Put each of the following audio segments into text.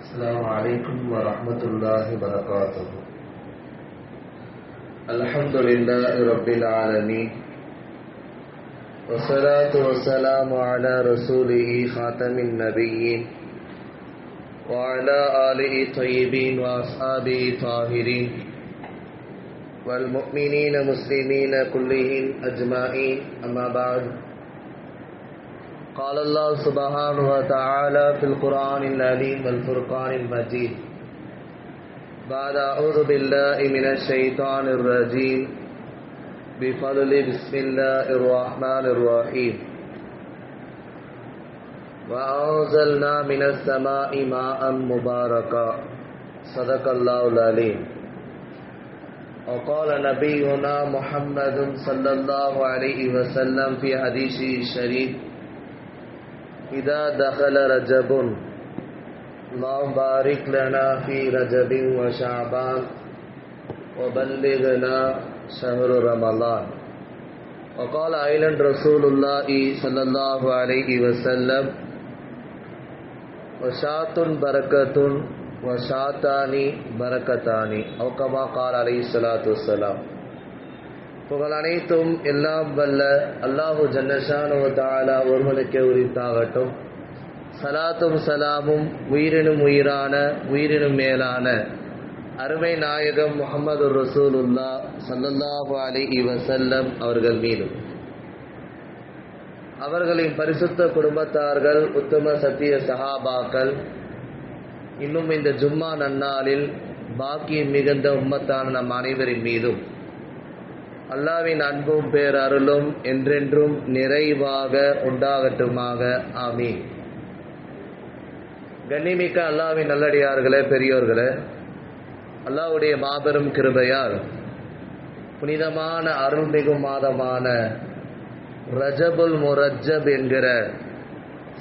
السلام عليكم ورحمة الله وبركاته. الحمد لله رب العالمين والصلاة والسلام على رسوله خاتم النبيين وعلى آله الطيبين وأصحابه الطاهرين والمؤمنين مسلمين كلهم أجمعين. أما بعد، قال الله سبحانه وتعالى في القرآن العظيم والفرقان المجيد بعد أعوذ بالله من الشيطان الرجيم بفضل بسم الله الرحمن الرحيم وأنزلنا من السماء ماء مباركا صدق الله العليم. وقال نبينا محمد صلى الله عليه وسلم في حديثه الشريف إذا دخل رجب اللهم بارك لنا في رجب وشعبان وبلغنا شهر رمضان. وقال أيضا رسول الله صلى الله عليه وسلم وشاة بركة وشاتان بركتان أو كما قال عليه الصلاة والسلام. புகழ் அனைத்தும் எல்லாம் வல்ல அல்லாஹு ஜல்லஷானஹு வ தஆலா ஒருவனுக்கே உரித்தாகட்டும். சலாத்தும் சலாமும் உயிரினும் உயிரான உயிரினும் மேலான அருமை நாயகம் முஹம்மது ரசூலுல்லாஹ் ஸல்லல்லாஹு அலைஹி வஸல்லம் அவர்கள் மீதும் அவர்களின் பரிசுத்த குடும்பத்தார்கள் உத்தம சத்திய சஹாபாக்கள் இன்னும் இந்த ஜும்மா நன்னாளில் பாக்கியம் மிகுந்த உம்மத்தான நம் அனைவரின் மீதும் அல்லாஹ்வின் அன்பும் பேரருளும் என்றென்றும் நிறைவாக உண்டாகட்டுமாக. ஆமீன். கண்ணிமிக்க அல்லாஹ்வின் நல்லடியார்களே, பெரியோர்களே, அல்லாஹ்வுடைய மாபெரும் கிருபையால் புனிதமான அருள்மிகு மாதமான ரஜபுல் முரஜ்ஜப் என்கிற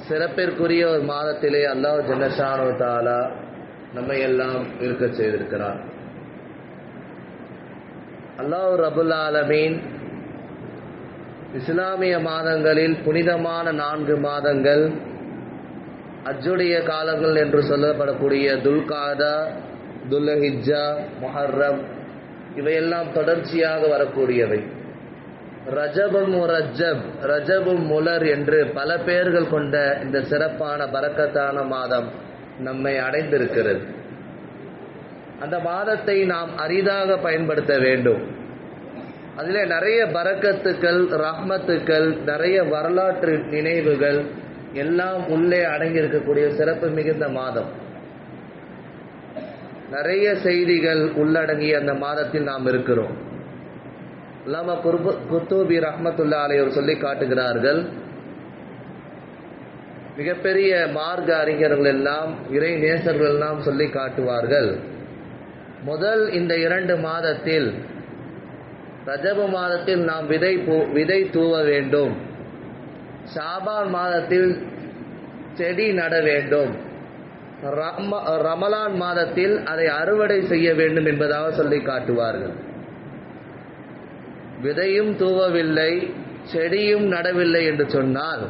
சிறப்பிற்குரிய ஒரு மாதத்திலே அல்லாஹ் ஜல்லஷானஹு வ தஆலா நம்மை எல்லாம் இருக்க செய்திருக்கிறார். அல்லாஹ் ரபுல் ஆலமீன் இஸ்லாமிய மாதங்களில் புனிதமான 4 மாதங்கள் அஜ்ஜுடைய காலங்கள் என்று சொல்லப்படக்கூடிய துல்காதா, துல்ஹிஜ்ஜா, முஹர்ரம் இவையெல்லாம் தொடர்ச்சியாக வரக்கூடியவை. ரஜபுல் முரஜ்ஜப், ரஜபுல் முலர் என்று பல பெயர்கள் கொண்ட இந்த சிறப்பான பரக்கத்தான மாதம் நம்மை அடைந்திருக்கிறது. அந்த மாதத்தை நாம் அரிதாக பயன்படுத்த வேண்டும். அதில் நிறைய பரக்கத்துக்கள், ரஹ்மத்துக்கள், நிறைய வரலாற்று நினைவுகள் எல்லாம் உள்ளே அடங்கியிருக்கக்கூடிய சிறப்பு மிகுந்த மாதம். நிறைய செய்திகள் உள்ளடங்கிய அந்த மாதத்தில் நாம் இருக்கிறோம். அல்லாமா குர்துபி ரஹ்மத்துல்லாஹி அலைஹி சொல்லி காட்டுகிறார்கள், மிகப்பெரிய மார்க்க அறிஞர்கள் எல்லாம், இறை நேசர்கள் எல்லாம் சொல்லி காட்டுவார்கள், முதல் இந்த 2 மாதத்தில், ரஜபு மாதத்தில் நாம் விதை தூவ வேண்டும், ஷாபான் மாதத்தில் செடி நட வேண்டும், ரமலான் மாதத்தில் அதை அறுவடை செய்ய வேண்டும் என்பதாக சொல்லி காட்டுவார்கள். விதையும் தூவவில்லை, செடியும் நடவில்லை என்று சொன்னால்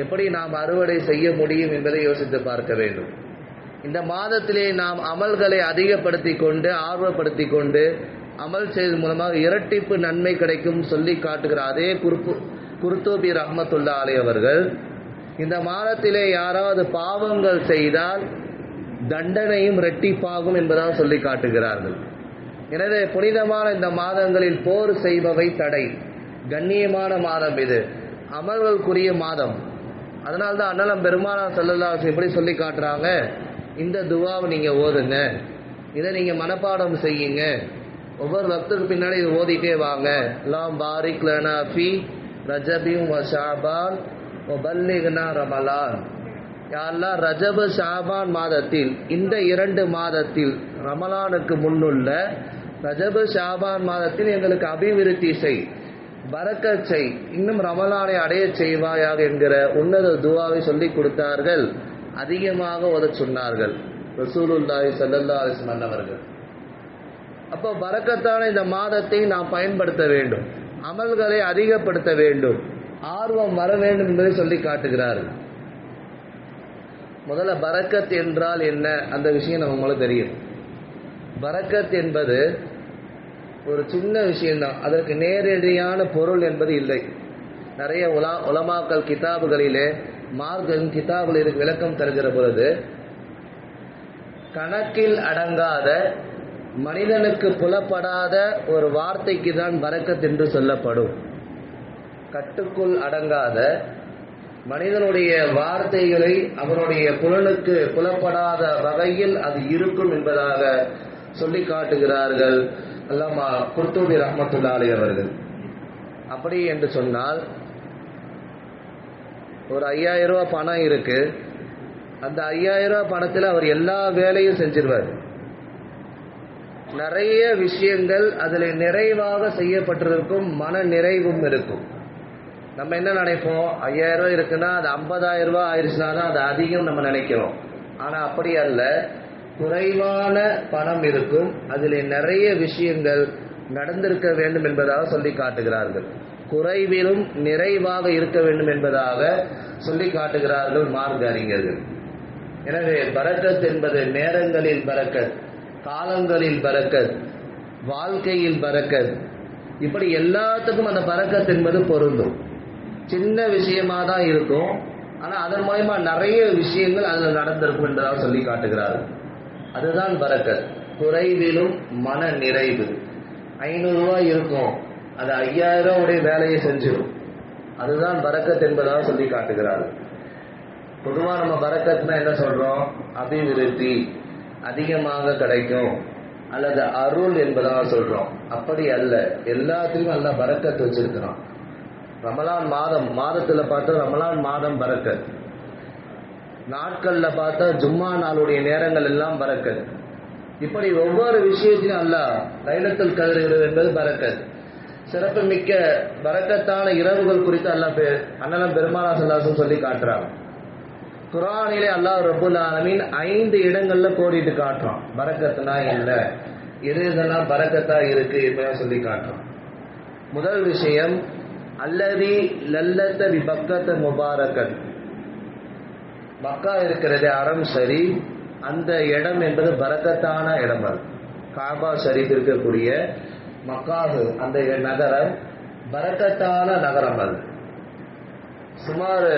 எப்படி நாம் அறுவடை செய்ய முடியும் என்பதை யோசித்து பார்க்க வேண்டும். இந்த மாதத்திலே நாம் அமல்களை அதிகப்படுத்தி கொண்டு, ஆர்வப்படுத்தி கொண்டு அமல் செய்வதன் மூலமாக இரட்டிப்பு நன்மை கிடைக்கும் சொல்லி காட்டுகிற அதே குர்துபி ரஹ்மத்துல்லாஹி அலைஹி அவர்கள் இந்த மாதத்திலே யாராவது பாவங்கள் செய்தால் தண்டனையும் இரட்டிப்பாகும் என்பதாக சொல்லி காட்டுகிறார்கள். எனவே புனிதமான இந்த மாதங்களில் போர் செய்பவை தடை. கண்ணியமான மாதம் இது, அமல்களுக்குரிய மாதம். அதனால்தான் அண்ணலம் பெருமானார் ஸல்லல்லாஹு அலைஹி எப்படி சொல்லி காட்டுறாங்க, இந்த துவாவை நீங்கள் ஓதுங்க, இதை நீங்கள் மனப்பாடம் செய்யுங்க, ஒவ்வொரு வக்துக்கு பின்னாடி இது ஓதிட்டே வாங்க. அல்லாஹ் பாரிக் லனா ஃபீ ரஜபின் வ ஷஅபான் வ பல்லிக்னா ரமலான். யா அல்லாஹ், ரஜபு ஷஅபான் மாதத்தில், இந்த 2 மாதத்தில், ரமலானுக்கு முன்னுள்ள ரஜபு ஷஅபான் மாதத்தில் எங்களுக்கு அபிவிருத்தி செய், பரக்கத் செய், இன்னும் ரமலானை அடைய செய்வாயாக என்கிற உன்னத துவாவை சொல்லி கொடுத்தார்கள். அதிகமாக ஓதச் சொன்னார்கள் ரசூலுல்லாஹி ஸல்லல்லாஹு அலைஹி வஸல்லம் அவர்கள். அப்போ பரக்கத்தான இந்த மாதத்தை நாம் பயன்படுத்த வேண்டும், அமல்களை அதிகப்படுத்த வேண்டும், ஆர்வம் வர வேண்டும் என்பதை சொல்லி காட்டுகிறார்கள். முதல்ல பரக்கத் என்றால் என்ன அந்த விஷயம் நமக்கு தெரியும். பரக்கத் என்பது ஒரு சின்ன விஷயம்தான், அதற்கு நேரடியான பொருள் என்பது இல்லை. நிறைய உலமாக்கள் கிதாபுகளிலே மார்க்கம் கிதாபுகளில் விளக்கம் தருகிற பொழுது கணக்கில் அடங்காத மனிதனுக்கு புலப்படாத ஒரு வார்த்தைக்கு தான் பரக்கத் என்று சொல்லப்படும். கட்டுக்குள் அடங்காத மனிதனுடைய வார்த்தைகளை அவனுடைய புலனுக்கு புலப்படாத வகையில் அது இருக்கும் என்பதாக சொல்லி காட்டுகிறார்கள் அல்லாமா குர்துபி ரஹ்மத்துல்லாஹி அலைஹி அவர்கள். அப்படி என்று சொன்னால் ஒரு 5000 ரூபாய் பணம் இருக்கு, அந்த 5000 ரூபாய் பணத்தில் அவர் எல்லா வேலையும் செஞ்சிருவார். நிறைய விஷயங்கள் அதில் நிறைவாக செய்யப்பட்டிருக்கும், மன நிறைவும் இருக்கும். நம்ம என்ன நினைப்போம், 5000 ரூபாய் இருக்குன்னா அது 50,000 ரூபாய் ஆயிடுச்சுன்னா தான் அது அதிகம் நம்ம நினைக்கிறோம். ஆனால் அப்படி அல்ல, குறைவான பணம் இருக்கும், அதில் நிறைய விஷயங்கள் நடந்திருக்க வேண்டும் என்பதாக சொல்லி காட்டுகிறார்கள். குறைவிலும் நிறைவாக இருக்க வேண்டும் என்பதாக சொல்லி காட்டுகிறார்கள் மார்க்க அறிஞர்கள். எனவே பரக்கத் என்பது நேரங்களில் பரக்கத், காலங்களில் பரக்கத், வாழ்க்கையில் பரக்கத், இப்படி எல்லாத்துக்கும் அந்த பரக்கத் என்பது பொருந்தும். சின்ன விஷயமா தான் இருக்கும், ஆனால் அதன் மூலமா நிறைய விஷயங்கள் அதில் நடந்திருக்கும் என்பதாக சொல்லி காட்டுகிறார்கள். அதுதான் பரக்கத். குறைவிலும் மன நிறைவு. 500 ரூபாய் இருக்கும், அது 5000 ரூபாய் வேலையை செஞ்சிடும். அதுதான் பரக்கத் என்பதாக சொல்லி காட்டுகிறார்கள். பொதுவாக நம்ம பரக்கத்னா என்ன சொல்றோம், அபிவிருத்தி அதிகமாக கிடைக்கும் அல்லது அருள் என்பதாக சொல்றோம். அப்படி அல்ல, எல்லாத்திலும் அல்ல பரக்கத் வச்சிருக்கிறோம். ரமலான் மாதத்துல பார்த்தா ரமலான் மாதம் பரக்கத், நாட்கள்ல பார்த்தா ஜும்மா நாளுடைய நேரங்கள் எல்லாம் பரக்கத். இப்படி ஒவ்வொரு விஷயத்திலும் அல்லாஹ் லைலத்துல் கத்ர் என்பது பரக்கத். சிறப்பு மிக்க பரக்கத்தான இரவுகள் குறித்து அல்லாஹ் அண்ணலம் பெருமானா ஸல்லல்லாஹு அலைஹி வஸல்லம் சொல்லி காட்டுறாங்க. குர்ஆனிலே அல்லாஹ் ரப்பல் ஆலமீன் 5 இடங்கள்ல கோடிட்டு காட்டுறான் பரக்கத்னா என்ன, எது இதெல்லாம் பரக்கத்தா இருக்கு என்பதை சொல்லி காட்டுறான். முதல் விஷயம், அல்லதி லல்லத பி பக்கத முபாரக்கன். மக்கா இருக்கிறது அறம் சரி, அந்த இடம் என்பது பரக்கத்தான இடம். அது காபா ஷரீஃப் இருக்கக்கூடிய மக்காஹு, அந்த நகரம் பரக்கத்தான நகரம். அது சுமார்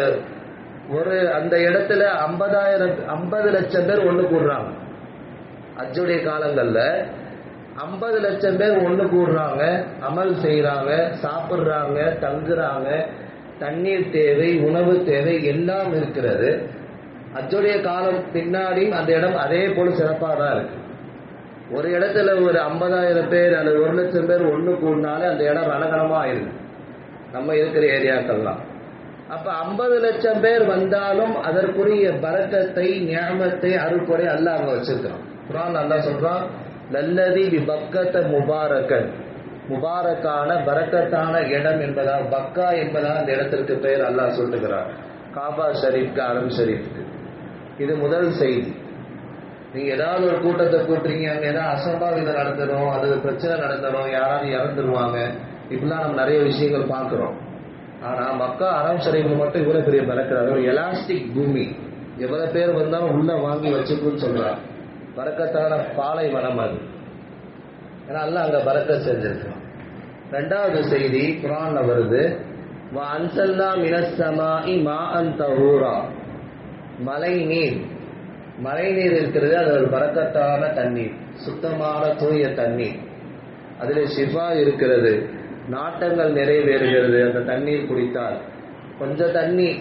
அந்த இடத்துல 50 லட்சம் பேர் ஒன்று கூடுறாங்க. அஜுடைய காலங்கள்ல 50 லட்சம் பேர் ஒன்று கூடுறாங்க, அமல் செய்யறாங்க, சாப்பிட்றாங்க, தங்குறாங்க, தண்ணீர் தேவை, உணவு தேவை எல்லாம் இருக்கிறது. அஜுடைய காலம் பின்னாடி அந்த இடம் அதே போல சிறப்பாக தான் இருக்கு. ஒரு இடத்துல ஒரு 50,000 பேர் அல்லது 1 லட்சம் பேர் ஒன்று கூடினாலே அந்த இடம் ரணகணமா ஆயிருக்கு நம்ம இருக்கிற ஏரியாக்கள்லாம். அப்ப 50 லட்சம் பேர் வந்தாலும் அதற்குரிய பரக்கத்தை, நியாமத்தை, அருள்கொடை அல்லாஹ் அங்க வச்சிருக்கிறான். குர்ஆன் அல்லாஹ் சொல்றான், லல்லதி பி பக்கத முபாரக்கன், முபாரக்கான பரக்கத்தான இடம் என்பதா, பக்கா என்பதா அந்த இடத்திற்கு பெயர் அல்லாஹ் சொல்லுகிறார். காபா ஷரீஃப்க்கு, அரம் ஷரீஃப்க்கு. இது முதல் செய்தி. நீங்க ஏதாவது ஒரு கூட்டத்தை கூட்டுறீங்க, அங்க ஏதாவது அசம்பாவிதம் நடந்துடும், அது பிரச்சனை நடந்துடும், யாராவது இறந்துருவாங்க, இப்படிலாம் நம்ம நிறைய விஷயங்கள் பார்க்கிறோம். ஆனா மக்கா அரம் ஷரீஃப்ல மட்டும் இவ்வளவு பெரிய பரக்கத். ஒரு எலாஸ்டிக் பூமி, எவ்வளவு பேர் வந்தாலும் உள்ள வாங்கி வச்சுக்குன்னு சொல்றாங்க. பரக்கத்தான பாலைவனம் அது. ஏன்னா அல்லாஹ் அங்க பரக்கத் செஞ்சிருக்கான். 2வது செய்தி குர்ஆன்ல வருது, வ அன்சல்னா மினஸ் ஸமாஇ மாஅன் தஹூரா. மழை நீர் இருக்கிறது, அது ஒரு பரக்கத்தான தண்ணீர், சுத்தமான தூய தண்ணீர். அதில் ஷிஃபா இருக்கிறது, நாட்டங்கள் நிறைவேறுகிறது அந்த தண்ணீர் குடித்தால்.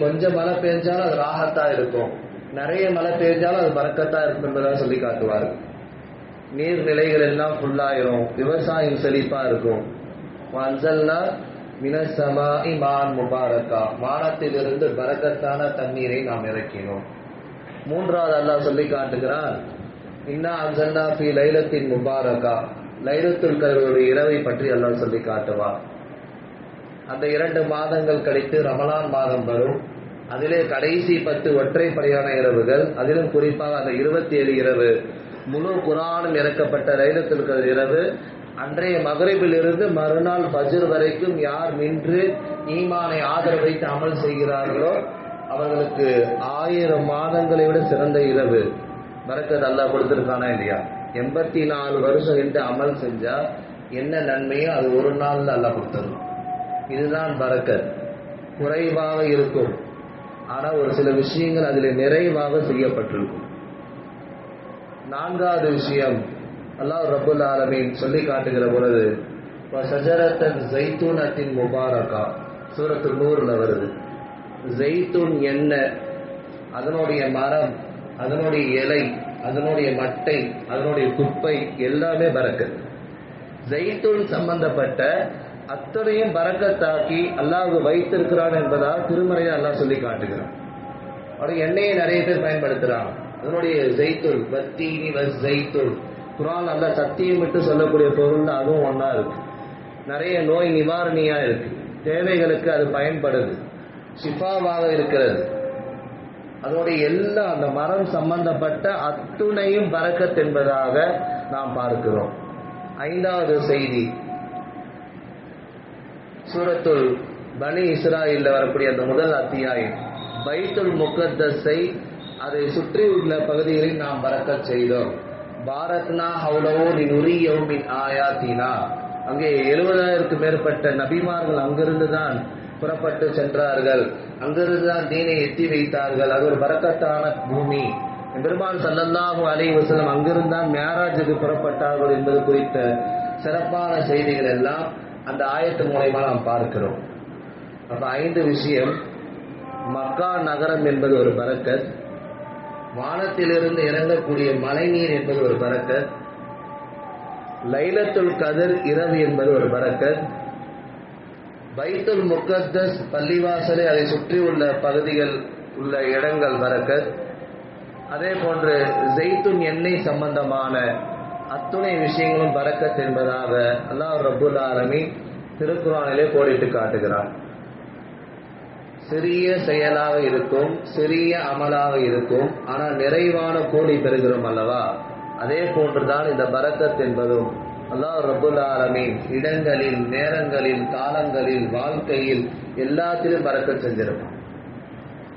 கொஞ்சம் மழை பெஞ்சாலும் அது ராகத்தா இருக்கும், நிறைய மழை பெஞ்சாலும் அது பரக்கத்தா இருக்கும் என்பதாக சொல்லி காட்டுவார்கள். நீர்நிலைகள் எல்லாம் ஃபுல்லாயிரும், விவசாயம் செழிப்பா இருக்கும். அன்சல்னா மினஸ் ஸமாஇ மாஅன் முபாரக்கா, வானத்திலிருந்து பரக்கத்தான தண்ணீரை நாம் இறக்கினோம். 3வது அல்லாஹ் சொல்லி காட்டுகிறான், இன்னா அன்சல்னா ஃபீ லைலத்தின் முபாரக்கா, லைலத்துல் கத்ருடைய இரவை பற்றி அல்லாஹ் சொல்லி காட்டுவான். அந்த 2 மாதங்கள் கழித்து ரமலான் மாதம் வரும். அதிலே கடைசி 10 ஒற்றைப்படையான இரவுகள், அதிலும் குறிப்பாக அந்த 27 இரவு முழு குர்ஆனும் இறக்கப்பட்ட லைலத்துல் கத்ர் இரவு. அன்றைய மகரிபில் இருந்து மறுநாள் ஃபஜ்ர் வரைக்கும் யார் நின்று ஈமானை ஆதரவு வைத்து அமல் செய்கிறார்களோ அவர்களுக்கு 1000 மாதங்களை விட சிறந்த இரவு பரக்கத் அல்லாஹ் கொடுத்திருக்கானா இல்லையா? 84 வருஷம் என்று அமல் செஞ்சா என்ன நன்மையோ அது ஒரு நாள்ல அல்லாஹ் கொடுத்துடலாம். இதுதான் பரக்கத். குறைவாக இருக்கும், ஆனா ஒரு சில விஷயங்கள் அதில் நிறைவாக செய்யப்பட்டிருக்கும். 4வது விஷயம் அல்லாஹ் ரப்புல் ஆலமீன் சொல்லி காட்டுகிற பொழுது ஷஜரத்தன் ஜைத்தூனத்தின் முபாரகா சூரத்து நூறுல வருது. ஜெய்தூன் எண்ணெய், அதனுடைய மரம், அதனுடைய இலை, அதனுடைய மட்டை, அதனுடைய குப்பை எல்லாமே பரக்கத். ஜெய்தூன் சம்பந்தப்பட்ட அத்தனையும் பரக்கத்தாக்கி அல்லாஹ் வைத்திருக்கிறான் என்பதால் திருமறையை அல்லாஹ் சொல்லி காட்டுகிறான். அவருடைய எண்ணெயை நிறைய பேர் பயன்படுத்துறாங்க. அதனுடைய ஜெய்தூன் வத்தீனி ஜெய்தூன் குர்ஆன் அல்லாஹ் சத்தியமிட்டு சொல்லக்கூடிய பொருள் அதுவும் ஒன்றா இருக்கு. நிறைய நோய் நிவாரணியா இருக்கு, தேவைகளுக்கு அது பயன்படுது, ஷிஃபாவாக இருக்கிறது. அதனுடைய எல்லா அந்த மரம் சம்பந்தப்பட்ட அத்துணையும் பரக்கத் என்பதாக நாம் பார்க்கிறோம். 5வது செய்தி சூரத்துல் பனி இஸ்ராயீல்ல வரக்கூடிய அந்த முதல் அத்தியாயம் பைத்துல் முகத்தஸை அதை சுற்றி உள்ள பகுதிகளில் நாம் பரக்கத் செய்தோம். பாரத்னா ஹவுலவோ லினுரியஹு மின் ஆயாத்தினா. அங்கே 70,000க்கும் மேற்பட்ட நபிமார்கள் அங்கிருந்து தான் புறப்பட்டு சென்றார்கள், அங்கிருந்து தான் தீனை எத்தி வைத்தார்கள். அது ஒரு பரக்கத்தான பூமி. பெருமாள் ஸல்லல்லாஹு அலைஹி வஸல்லம் அங்கிருந்து தான் மேராஜுக்கு புறப்பட்டார்கள் என்பது குறித்த சிறப்பான செய்திகள் எல்லாம் அந்த ஆயத்து மூலமா நாம் பார்க்கிறோம். அப்ப 5 விஷயம். மக்கா நகரம் என்பது ஒரு பரக்கத், வானத்திலிருந்து இறங்கக்கூடிய மழைநீர் என்பது ஒரு பரக்கத், லைலத்துல் கத்ர் இரவு என்பது ஒரு பரக்கத், பைத்துல் முகத்தஸ் பள்ளிவாசலை அதை சுற்றி உள்ள பகுதிகள் உள்ள இடங்கள் பரக்கத். அதே போன்று ஜெய்துன் எண்ணெய் சம்பந்தமான அத்துணை விஷயங்களும் பரக்கத் என்பதாக அல்லாஹ் ரப்புல் ஆலமீன் திருக்குர்ஆனிலே கோடிட்டு காட்டுகிறார். சிறிய செயலாக இருக்கும், சிறிய அமலாக இருக்கும், ஆனால் நிறைவான கூலி பெறுகிறோம் அல்லவா? அதே போன்றுதான் இந்த பரக்கத் என்பதும் அல்லாஹ் ரப்புல் ஆலமீன் இடங்களில், நேரங்களில், காலங்களில், வாழ்க்கையில் எல்லாத்திலும் பரக்கத் செஞ்சிருப்பான்.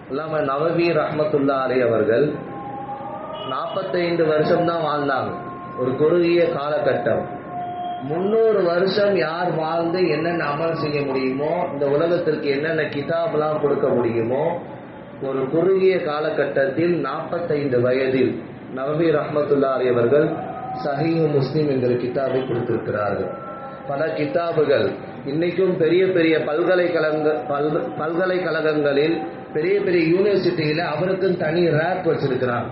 அல்லாம நவவி ரஹ்மத்துல்லாஹி அலைஹி அவர்கள் 45 வருஷம் தான் வாழ்ந்தாங்க. ஒரு குறுகிய காலகட்டம். 300 வருஷம் யார் வாழ்ந்து என்னென்ன அமல் செய்ய முடியுமோ, இந்த உலகத்திற்கு என்னென்ன கிதாப்லாம் கொடுக்க முடியுமோ, ஒரு குறுகிய காலகட்டத்தில் 45 வயதில் நவவி ரஹ்மத்துல்லாஹி அவர்கள் சஹீஹ் முஸ்லிம் என்கிற கிதாபை கொடுத்திருக்கிறார்கள். பல கிதாபுகள் இன்னைக்கும் பெரிய பெரிய பல்கலைக்கழகங்களில், பெரிய பெரிய யூனிவர்சிட்டியில அவருக்கும் தனி ரேக் வச்சிருக்கிறாங்க.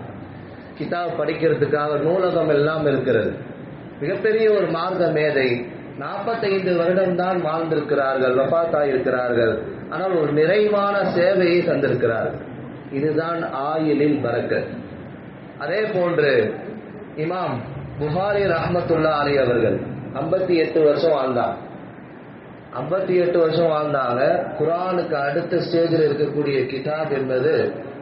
கிதாப் படிக்கிறதுக்காக நூலகம் எல்லாம் இருக்கிறது. மிகப்பெரிய ஒரு மார்க்க மேதை. 45 வருடம் தான் வாழ்ந்திருக்கிறார்கள், வஃபாத்தாயிருக்கிறார்கள். ஆனால் ஒரு நிறைவான சேவையை தந்திருக்கிறார்கள். இதுதான் ஆயிலில் பரக்கத். அதே போன்று இமாம் புகாரி ரஹ்மத்துல்லாஹி அலைஹி அவர்கள் 58 வருஷம் வாழ்ந்தாங்க. 58 வருஷம் வாழ்ந்தாங்க. குர்ஆனுக்கு அடுத்த ஸ்டேஜில் இருக்கக்கூடிய கிதாப் என்பது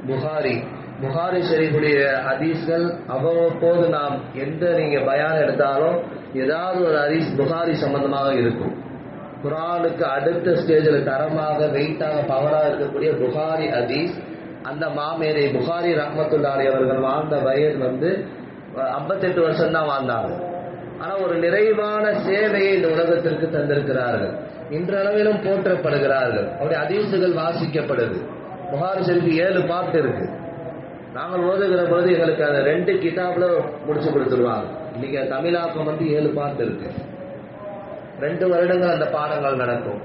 புகாரி. புகாரி ஷரீஃபுடைய ஹதீஸ்கள் அவ்வப்போது நாம் எந்த நீங்க பயான் எடுத்தாலும் ஏதாவது ஒரு ஹதீஸ் புகாரி சம்பந்தமாக இருக்கும். குர்ஆனுக்கு அடுத்த ஸ்டேஜில் தரமாக, வெயிட்டாக, பவராக இருக்கக்கூடிய புகாரி ஹதீஸ். அந்த மாமேதை புகாரி ரஹ்மத்துல்லாஹி அவர்கள் வாழ்ந்த வயது 58 வருஷம் தான் வாழ்ந்தாங்க. ஆனா ஒரு நிறைவான சேவையை இந்த உலகத்திற்கு தந்திருக்கிறார்கள். இன்றளவிலும் போற்றப்படுகிறார்கள். அவருடைய ஹதீஸுகள் வாசிக்கப்படுது. புகாரி ஷரீஃப் 7 பார்ட் இருக்கு. நாங்கள் ஓதுகிற பொழுது எங்களுக்கு அந்த 2 கிதாப்ல முடிச்சு கொடுத்துருவாங்க. இன்னைக்கு தமிழாக்கம் 7 பார்ட் இருக்கு. 2 வருடங்கள் அந்த பாடங்கள் நடக்கும்.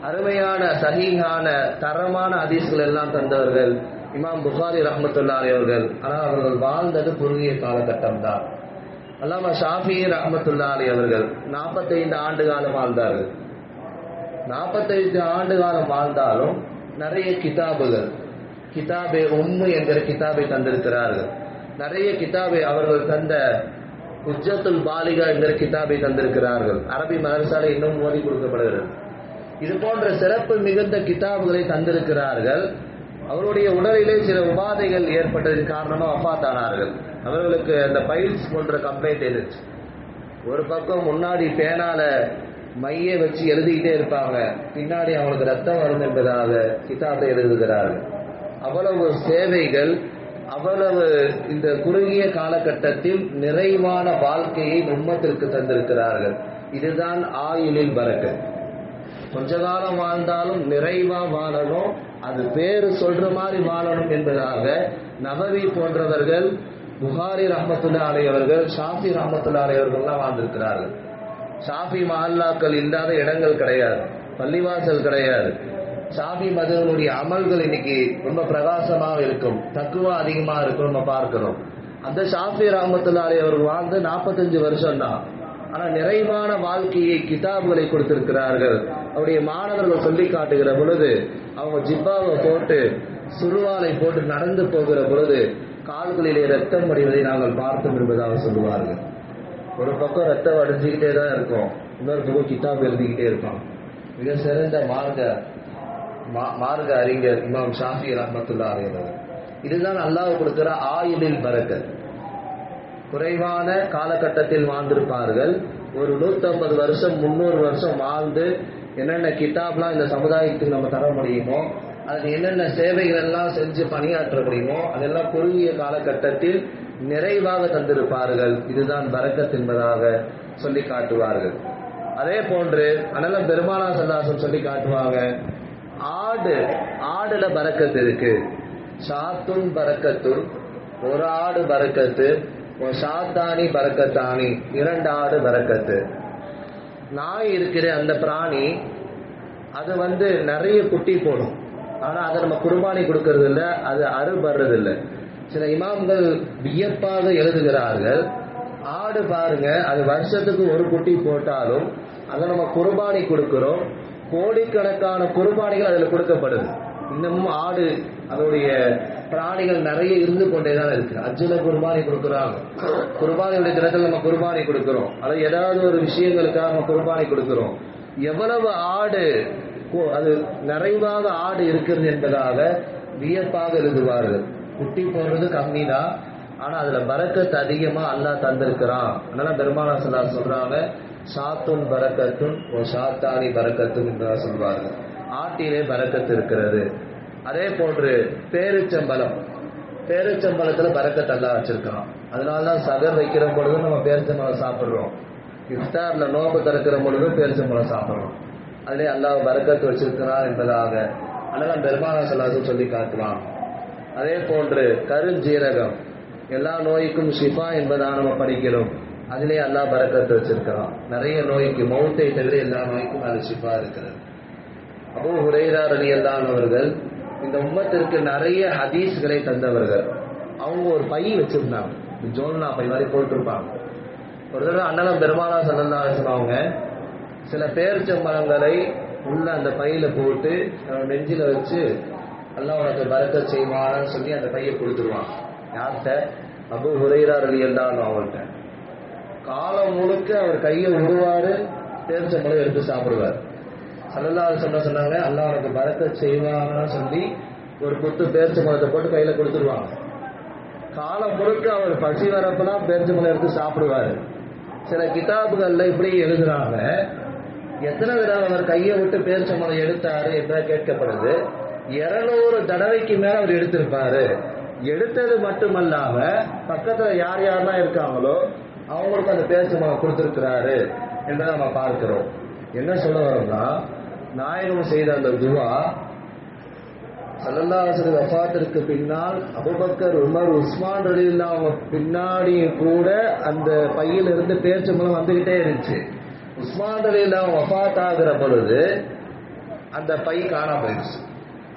அருமையான சஹீஹான தரமான ஹதீஸ்கள் எல்லாம் தந்தவர்கள் இமாம் புகாரி ரஹ்மத்துல்லாஹி அவர்கள். ஆனால் அவர்கள் வாழ்ந்தது குறுகிய காலகட்டம் தான். அல்லாமா ஷாஃபி ரஹ்மத்துல்லாஹி அவர்கள் 45 ஆண்டு காலம் வாழ்ந்தார்கள். 45 ஆண்டு காலம் வாழ்ந்தாலும் நிறைய கிதாபுகள், கிதாபே உம்மு என்கிற கிதாபை தந்திருக்கிறார்கள். நிறைய கிதாபை அவர்கள் தந்த உஜ்ஜத்துல் பாலிகா என்கிற கிதாபை தந்திருக்கிறார்கள். அரபி மதரசாலை இன்னும் ஓதி கொடுக்கப்படுகிறது. இது போன்ற சிறப்பு மிகுந்த கிதாபுகளை தந்திருக்கிறார்கள். அவருடைய உடலிலே சில உபாதைகள் ஏற்பட்டதன் காரணமாக வஃபாத்தானார்கள். அவர்களுக்கு அந்த பைல்ஸ் போன்ற கம்ப்ளைண்ட் இருந்துச்சு. ஒரு பக்கம் முன்னாடி பேனால மைய வச்சு எழுதிக்கிட்டே இருப்பாங்க, பின்னாடி அவங்களுக்கு ரத்தம் வரும் என்பதாக கிதாபை எழுதுகிறார்கள். அவ்வளவு சேவைகள், அவ்வளவு இந்த குறுகிய காலகட்டத்தில் நிறைவான வாழ்க்கையை உம்மத்திற்கு தந்திருக்கிறார்கள். இதுதான் ஆயுளில் பரக்கத். கொஞ்ச காலம் வாழ்ந்தாலும் நிறைவா வாழணும், அது பேரு சொல்ற மாதிரி வாழணும் என்பதாக நபவி போன்றவர்கள், புகாரி ரஹ்மத்துல்லாஹி அலைஹி அவர்கள், ஷாஃபி ரஹ்மத்துல்லாஹி அலைஹி அவர்கள்லாம் வாழ்ந்திருக்கிறார்கள். ஷாஃபி மஹல்லாக்கள் இல்லாத இடங்கள் கிடையாது, பள்ளிவாசல் கிடையாது. ஷாஃபி மதுவனுடைய அமல்கள் இன்னைக்கு ரொம்ப பிரகாசமாக இருக்கும், தக்குவா அதிகமாக இருக்கும், நம்ம பார்க்கிறோம். அந்த ஷாஃபி ரஹ்மத்துல்லாஹி அலைஹி அவர்கள் வாழ்ந்து 45 வருஷம் தான். ஆனா நிறைவான வாழ்க்கையை, கிதாபுகளை கொடுத்திருக்கிறார்கள். அவருடைய மாணவர்கள் சொல்லி காட்டுகிற பொழுது, அவங்க ஜிப்பாவை போட்டு சுருவாலை போட்டு நடந்து போகிற பொழுது கால்களிலே ரத்தம் வடிவதை நாங்கள் பார்த்தோம் என்பதாக சொல்லுவார்கள். ஒரு பக்கம் ரத்தம் வடிஞ்சுக்கிட்டே தான் இருக்கும், இன்னொரு பக்கம் கிதாப் எழுதிக்கிட்டே இருப்பான். மிக சிறந்த மார்க்க அறிஞர் இமாம் ஷாஃபி ரஹ்மத்துல்லாஹி அலைஹி. இதுதான் அல்லாஹ் கொடுக்கிற ஆயுளில் பரக்கத். குறைவான காலகட்டத்தில் வாழ்ந்திருப்பார்கள். ஒரு 150 வருஷம் 300 வருஷம் வாழ்ந்து என்னென்ன கிதாப்லாம் இந்த சமுதாயத்துக்கு நம்ம தர முடியுமோ, அதுக்கு என்னென்ன சேவைகள் எல்லாம் செஞ்சு பணியாற்ற முடியுமோ, அதெல்லாம் குறுகிய காலகட்டத்தில் நிறைவாக தந்திருப்பார்கள். இதுதான் பரக்கத் என்பதாக சொல்லி காட்டுவார்கள். அதே போன்று அதனால பெருமானார் ஸல்லல்லாஹு அலைஹி வஸல்லம் சொல்லி காட்டுவாங்க, ஆடுல பரக்கத் இருக்கு. ஷாத்துன் பரக்கத்துன், ஒரு ஆடு பரக்கத்து, ஷாத்தானி பரக்கத்தானி, 2 ஆடு பரக்கத்து. நாய் இருக்கிற அந்த பிராணி அது நிறைய குட்டி போடும், ஆனா அதை நம்ம குர்பானி கொடுக்கறது இல்லை, அது அறுபடுறது இல்லை. சில இமாம்கள் வியப்பாக எழுதுகிறார்கள், ஆடு பாருங்க, அது வருஷத்துக்கு ஒரு குட்டி போட்டாலும் அதை நம்ம குர்பானி கொடுக்கிறோம், கோடிக்கணக்கான குர்பானிகள் அதில் கொடுக்கப்படுது. இன்னமும் ஆடு, அதோடைய பிராணிகள் நிறைய இருந்து கொண்டேதான் இருக்கு. அஜ்ஜுல குர்பானி கொடுக்குறாங்க, குர்பானியுடைய தினத்தில் நம்ம குர்பானி கொடுக்கிறோம், அல்லது ஏதாவது ஒரு விஷயங்களுக்காக நம்ம குர்பானி கொடுக்கிறோம். எவ்வளவு ஆடு, அது நிறைவாக ஆடு இருக்கிறது என்பதாக வியப்பாக எழுதுவார்கள். குட்டி போடுறது கம்மி தான், ஆனா அதுல பரக்கத்து அதிகமா அல்லாஹ் தந்திருக்கிறான். அதனால பெருமானார் ஸல்லல்லாஹு அலைஹி சொல்றாங்க, ஷாத்துன் பரக்கத்துன் ஷாத்தானி பரக்கத்துன் என்று சொல்வார்கள். ஆட்டிலே பரக்கத்து இருக்கிறது. அதே போன்று பேரிச்சம்பழத்துல பரக்கத்து அல்லாஹ் வச்சிருக்கான். அதனாலதான் சகர் வைக்கிற பொழுது நம்ம பேரிச்சம்பழம் சாப்பிடுறோம், இஃப்தார்ல நோம்பு திறக்கிற பொழுது பேரிச்சம்பழம் சாப்பிடுறோம். அதிலே அல்லாஹ் பரக்கத்து வச்சிருக்கிறான் என்பதாக அதனால பெருமானார் ஸல்லல்லாஹு அலைஹி சொல்லி காட்டுவான். அதே போன்று கருஞ்சீரகம் எல்லா நோய்க்கும் ஷிஃபா என்பதாக நம்ம படிக்கிறோம், அதிலே அல்லாஹ் பரக்கத்து வச்சிருக்கிறான். நிறைய நோய்க்கு, மௌத்தை தவிர எல்லா நோய்க்கும் அது ஷிஃபா இருக்கிறது. அபூ ஹுரைரா ரலியல்லாஹு அவர்கள் இந்த உம்மத்திற்கு நிறைய ஹதீஸ்களை தந்தவர்கள். அவங்க ஒரு பை வச்சிருந்தாங்க, ஜோல்னா பை மாதிரி போட்டிருப்பாங்க. ஒரு தடவை அண்ணலம் பெருமானார் ஸல்லல்லாஹு அலைஹி வஸல்லம் அவங்க சில பேரிச்சம்பழங்களை உள்ள அந்த பையில போட்டு நெஞ்சில வச்சு அல்லாஹ் உனக்கு பரக்கத் செய்வான்னு சொல்லி அந்த பையை கொடுத்துருவாங்க. யார்கிட்ட? அபூ ஹுரைரா ரலியல்லாஹு அவங்கள்ட்ட. காலம் முழுக்க அவர் கையை விடுவாரு, பேரிச்சம்பழம் எடுத்து சாப்பிடுவார். ஸல்லல்லாஹு அலைஹி வஸல்லம் சொன்னாங்க, அல்லாஹ் உனக்கு பரக்கத் செய்வான்னு சொல்லி ஒரு குத்து பேரிச்சம்பழத்தை போட்டு கையில கொடுத்துருவாங்க. காலம் முழுக்க அவர் பசி வரப்பெல்லாம் பேரிச்சம்பழம் எடுத்து சாப்பிடுவாரு. சில கிதாபுகள்ல இப்படி எழுதுறாங்க, எத்தனை தடவை அவர் கையை விட்டு பேரிச்சம்பழம் எடுத்தாரு என்ற கேட்கப்படுது. 200 தடவைக்கு மேல அவர் எடுத்திருப்பாரு. எடுத்தது மட்டுமல்லாம பக்கத்துல யார் யாரெல்லாம் இருக்காங்களோ அவங்களுக்கு அந்த பேரிச்சம்பழம் கொடுத்திருக்கிறாரு என்று நம்ம பார்க்கிறோம். என்ன சொல்ல வரோம்னா, நாயகம் செய்த அந்த துவா ஸல்லல்லாஹு அலைஹி வஸல்லம் வஃபாத்திற்கு பின்னால் அபூபக்கர், உமர், உஸ்மான் ரலியல்லாஹு பின்னாடியும் கூட அந்த பையிலிருந்து பேரிச்சம்பழம் வந்துகிட்டே இருந்துச்சு. உஸ்மான் ரலியல்லாஹு வஃபாத் ஆகிற பொழுது அந்த பை காணாம போயிடுச்சு.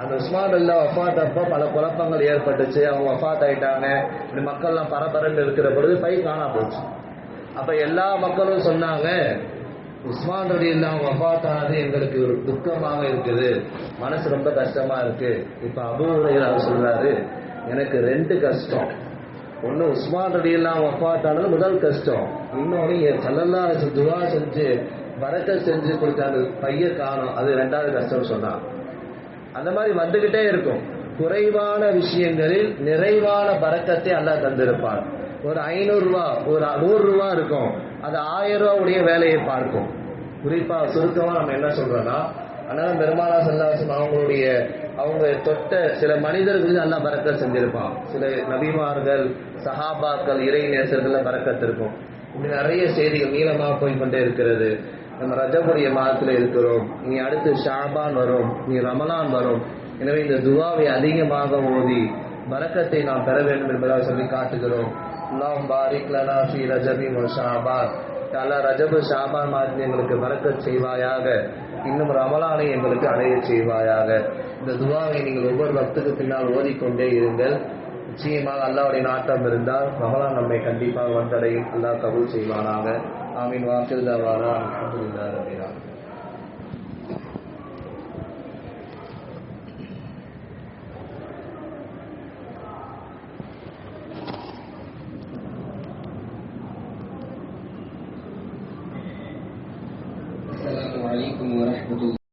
அந்த உஸ்மான் ரலியல்லாஹு வஃபாத் அப்போ பல குழப்பங்கள் ஏற்பட்டுச்சு. அவங்க வஃபாத் ஆயிட்டாங்க, இந்த மக்கள்லாம் பரபரன்னு இருக்கிற பொழுது பை காணாம போச்சு. அப்ப எல்லா மக்களும் சொன்னாங்க, உஸ்மான் ரலியல்லாஹு வஃபாத் ஆனது எங்களுக்கு ஒரு துக்கமாக இருக்குது, மனசு ரொம்ப கஷ்டமா இருக்கு. இப்ப அபூ ஹுரைரா சொல்றாரு, எனக்கு 2 கஷ்டம். ஒன்னு உஸ்மான் ரலியல்லாஹு வஃபாத் ஆனது முதல் கஷ்டம், இன்னொன்னு ஸல்லல்லாஹு அலைஹி வஸல்லம் துஆ செஞ்சு பரக்கத் செஞ்சு கொடுத்த அந்த பைய காணோம், அது 2வது கஷ்டம் சொன்னாங்க. அந்த மாதிரி வந்துகிட்டே இருக்கும். குறைவான விஷயங்களில் நிறைவான பரக்கத்தை அல்லாஹ் தந்திருப்பான். ஒரு 500 ரூபா, ஒரு 100 ரூபா இருக்கும், அது 1000 ரூபாவுடைய வேலையை பார்க்கும். குறிப்பா சுருக்கமா நம்ம என்ன சொல்றோம்னா, ஆனால் பெருமானா ஸல்லல்லாஹு அவங்களுடைய அவங்க தொட்ட சில மனிதர்களுக்கு அல்லாஹ் பரக்கத் செஞ்சிருப்பான். சில நபிமார்கள், சஹாபாக்கள், இறை நேசர்கள் பரக்கத் இருக்கும். இப்படி நிறைய செய்திகள் நீளமாக போய்கொண்டே இருக்கிறது. நம்ம ரஜபுடைய மாதத்தில் இருக்கிறோம். இனி அடுத்து ஷாபான் வரும், இனி ரமலான் வரும். எனவே இந்த துவாவை அதிகமாக ஓதி பரக்கத்தை நாம் பெற வேண்டும் என்பதாக சொல்லி காட்டுகிறோம். அல்லாஹும் பாரிக் லனா ஃபீ ரஜபி வ ஷாபான். அல்லா ரஜபு ஷாபான் மாதத்தில் எங்களுக்கு பரக்கத் செய்வாயாக, இன்னும் ரமலானை எங்களுக்கு அடைய செய்வாயாக. இந்த துவாவை நீங்கள் ஒவ்வொரு வக்துக்கு பின்னால் ஓதிக்கொண்டே இருங்கள். நிச்சயமாக அல்லாஹ்வுடைய நாட்டம் இருந்தால் ரமலான் நம்மை கண்டிப்பாக வந்தடையும். அல்லாஹ் கபூல் செய்வானாக. ஆமீன். வாக்கில் தவானா அல்ஹம்துலில்லாஹி ரப்பில் ஆலமீன். Assalamualaikum warahmatullahi wabarakatuh.